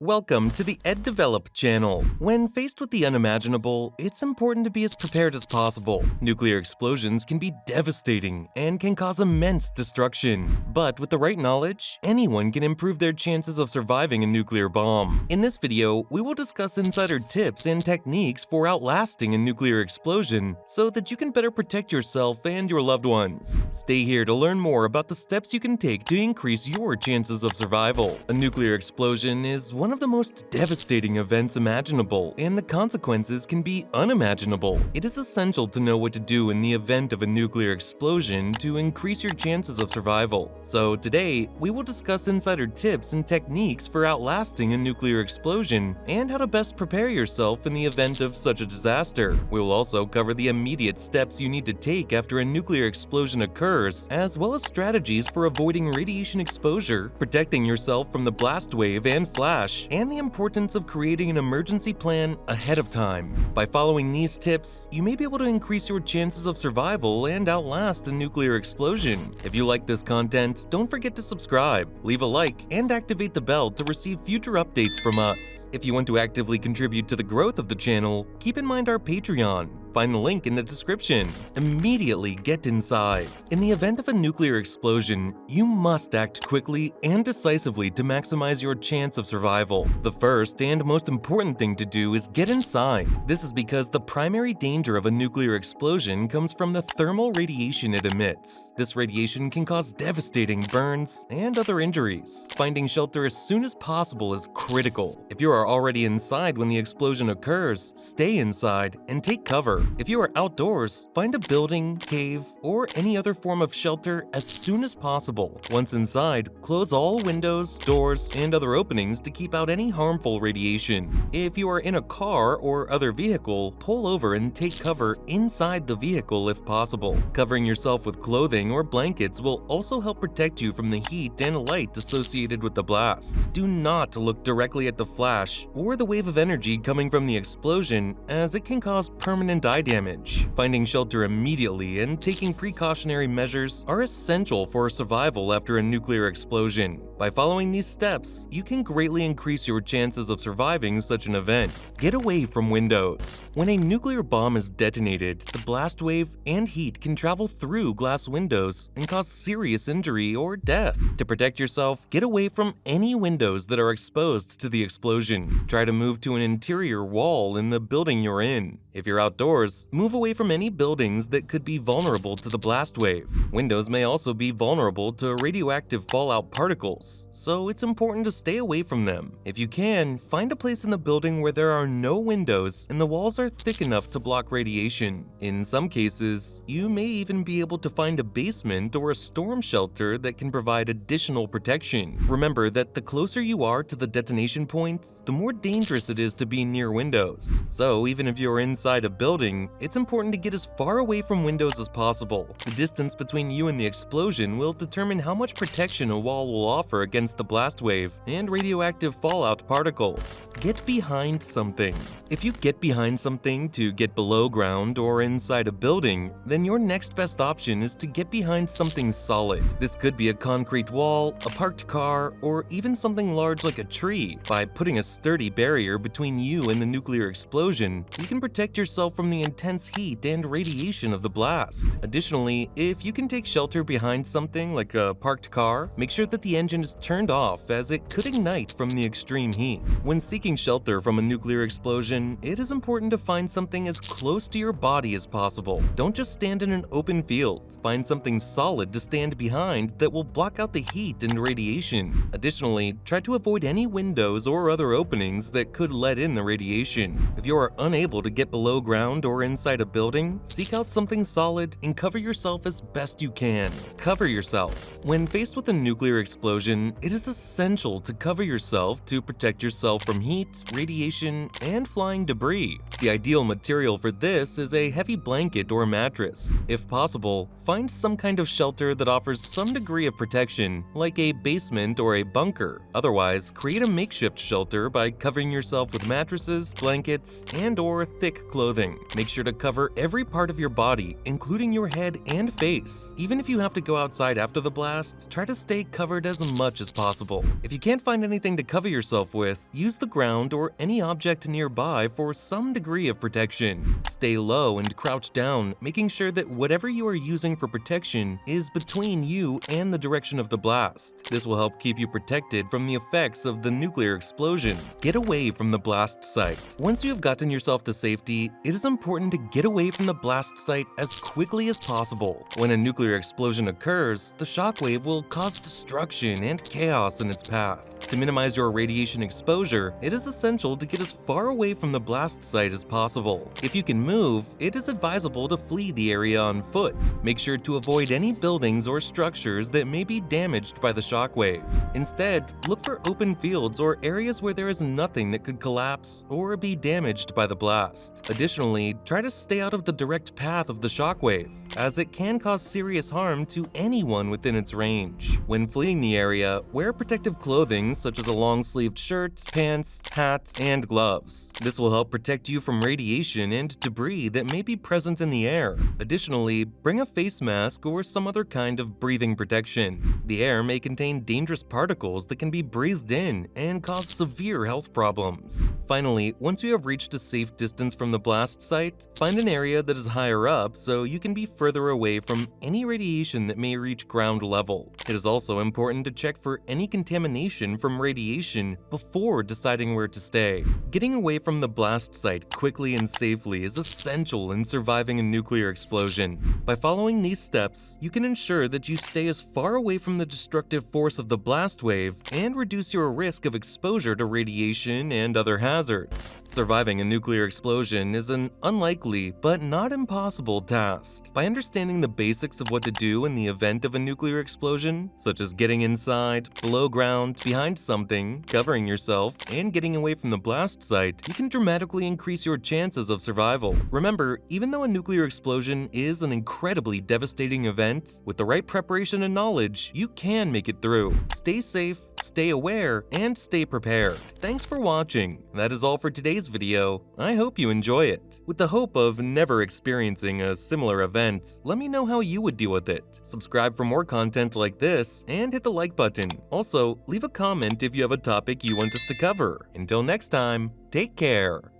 Welcome to the EdDevelop channel. When faced with the unimaginable, it's important to be as prepared as possible. Nuclear explosions can be devastating and can cause immense destruction. But with the right knowledge, anyone can improve their chances of surviving a nuclear bomb. In this video, we will discuss insider tips and techniques for outlasting a nuclear explosion so that you can better protect yourself and your loved ones. Stay here to learn more about the steps you can take to increase your chances of survival. A nuclear explosion is one of the most devastating events imaginable, and the consequences can be unimaginable. It is essential to know what to do in the event of a nuclear explosion to increase your chances of survival. So today, we will discuss insider tips and techniques for outlasting a nuclear explosion and how to best prepare yourself in the event of such a disaster. We will also cover the immediate steps you need to take after a nuclear explosion occurs, as well as strategies for avoiding radiation exposure, protecting yourself from the blast wave and flash, and the importance of creating an emergency plan ahead of time. By following these tips, you may be able to increase your chances of survival and outlast a nuclear explosion. If you like this content, don't forget to subscribe, leave a like, and activate the bell to receive future updates from us. If you want to actively contribute to the growth of the channel, keep in mind our Patreon. Find the link in the description. Immediately get inside. In the event of a nuclear explosion, you must act quickly and decisively to maximize your chance of survival. The first and most important thing to do is get inside. This is because the primary danger of a nuclear explosion comes from the thermal radiation it emits. This radiation can cause devastating burns and other injuries. Finding shelter as soon as possible is critical. If you are already inside when the explosion occurs, stay inside and take cover. If you are outdoors, find a building, cave, or any other form of shelter as soon as possible. Once inside, close all windows, doors, and other openings to keep out any harmful radiation. If you are in a car or other vehicle, pull over and take cover inside the vehicle if possible. Covering yourself with clothing or blankets will also help protect you from the heat and light associated with the blast. Do not look directly at the flash or the wave of energy coming from the explosion, as it can cause permanent eye damage. Finding shelter immediately and taking precautionary measures are essential for survival after a nuclear explosion. By following these steps, you can greatly increase your chances of surviving such an event. Get away from windows. When a nuclear bomb is detonated, the blast wave and heat can travel through glass windows and cause serious injury or death. To protect yourself, get away from any windows that are exposed to the explosion. Try to move to an interior wall in the building you're in. If you're outdoors, move away from any buildings that could be vulnerable to the blast wave. Windows may also be vulnerable to radioactive fallout particles, so it's important to stay away from them. If you can, find a place in the building where there are no windows and the walls are thick enough to block radiation. In some cases, you may even be able to find a basement or a storm shelter that can provide additional protection. Remember that the closer you are to the detonation points, the more dangerous it is to be near windows. So even if you're inside a building, it's important to get as far away from windows as possible. The distance between you and the explosion will determine how much protection a wall will offer against the blast wave and radioactive fallout particles. Get behind something. If you get behind something to get below ground or inside a building, then your next best option is to get behind something solid. This could be a concrete wall, a parked car, or even something large like a tree. By putting a sturdy barrier between you and the nuclear explosion, you can protect yourself from the intense heat and radiation of the blast. Additionally, if you can take shelter behind something like a parked car, make sure that the engine is turned off, as it could ignite from the extreme heat. When seeking shelter from a nuclear explosion, it is important to find something as close to your body as possible. Don't just stand in an open field. Find something solid to stand behind that will block out the heat and radiation. Additionally, try to avoid any windows or other openings that could let in the radiation. If you are unable to get below ground or inside a building, seek out something solid and cover yourself as best you can. Cover yourself. When faced with a nuclear explosion, it is essential to cover yourself to protect yourself from heat, radiation, and flying debris. The ideal material for this is a heavy blanket or mattress. If possible, find some kind of shelter that offers some degree of protection, like a basement or a bunker. Otherwise, create a makeshift shelter by covering yourself with mattresses, blankets, and/or thick clothing. Make sure to cover every part of your body, including your head and face. Even if you have to go outside after the blast, try to stay covered as much as possible. If you can't find anything to cover yourself with, use the ground or any object nearby for some degree of protection. Stay low and crouch down, making sure that whatever you are using for protection is between you and the direction of the blast. This will help keep you protected from the effects of the nuclear explosion. Get away from the blast site. Once you have gotten yourself to safety, it is important to get away from the blast site as quickly as possible. When a nuclear explosion occurs, the shockwave will cause destruction and chaos in its path. To minimize your radiation exposure, it is essential to get as far away from the blast site as possible. If you can move, it is advisable to flee the area on foot. Make sure to avoid any buildings or structures that may be damaged by the shockwave. Instead, look for open fields or areas where there is nothing that could collapse or be damaged by the blast. Additionally, try to stay out of the direct path of the shockwave, as it can cause serious harm to anyone within its range. When fleeing the area, wear protective clothing such as a long-sleeved shirt, pants, hat, and gloves. This will help protect you from radiation and debris that may be present in the air. Additionally, bring a face mask or some other kind of breathing protection. The air may contain dangerous particles that can be breathed in and cause severe health problems. Finally, once you have reached a safe distance from the blast site, find an area that is higher up so you can be further away from any radiation that may reach ground level. It is also important to check for any contamination from radiation before deciding where to stay. Getting away from the blast site quickly and safely is essential in surviving a nuclear explosion. By following these steps, you can ensure that you stay as far away from the destructive force of the blast wave and reduce your risk of exposure to radiation and other hazards. Surviving a nuclear explosion is an unlikely but not impossible task. By understanding the basics of what to do in the event of a nuclear explosion, such as getting inside, below ground, behind something, covering yourself, and getting away from the blast site, you can dramatically increase your chances of survival. Remember, even though a nuclear explosion is an incredibly devastating event, with the right preparation and knowledge, you can make it through. Stay safe, stay aware, and stay prepared. Thanks for watching. That is all for today's video. I hope you enjoy it. With the hope of never experiencing a similar event, let me know how you would deal with it. Subscribe for more content like this, and hit the like button. Also, leave a comment if you have a topic you want us to cover. Until next time, take care.